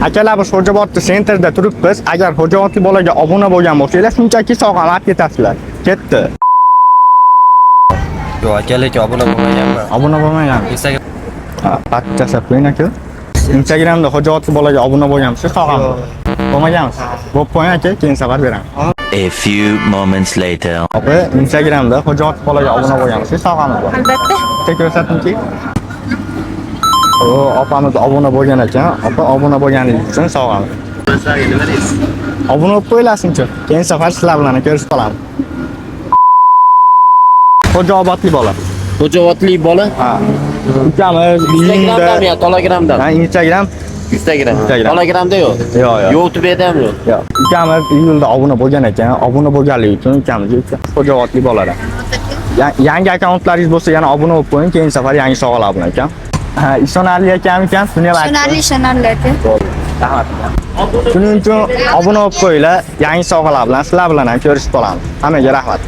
Akalar biz Xo'jaobod sentrda turibmiz. Agar Xo'jaobodli bolaga obuna bo'lgan bo'lsanglar, shunchaki sog'am olib ketasizlar. Ketdi. Yo'q, aka, lekin obuna bo'lmaganman. Obuna bo'lmagan. Instagram Ha, pastga tashlab qo'ying aka. Instagramda Xo'jaobodli bolaga obuna bo'lganmisiz, sog'am? Bo'lmaganmisiz? Bo'lib qo'ying aka, keyin safar beraman. A few moments later. Opa, Instagramda Xo'jaobodli bolaga obuna bo'lganmisiz, sog'ammi? Albatta. Bitta ko'rsatingchi. Opamiz obuna bo'lgan ekan. Opa, obuna bo'lganingiz uchun sog'am. Obuna bo'lib qo'yilasin-chi. Keyin safar sizlar bilan ko'rishib qolamiz. Xo'jaobodli bola. Xo'jaobodlik bola. Ha. Ukamiz Instagramdan yo, Telegramdan. Ha, Instagram. Instagram. Instagram. Telegramda yo'q. Yo'q, yo'q. YouTube'da ham yo'q. Yo'q. Ukamiz iyulda obuna bo'lgan ekan. Obuna bo'lganligi uchun ukamizga Xo'jaobodli bolalar. Yangi akkauntlaringiz bo'lsa yana obuna bo'lib qo'ying, keyin safar yangi sog'alar bilan ekan. Ha, ishonarli ekan, shuni ham aytdim. Ishonarli aka. Rahmat. Shuning uchun obuna bo'lib qo'yinglar, yangi sovg'alar bilan sizlar bilan ham ko'rishib qolamiz. Hammaga rahmat.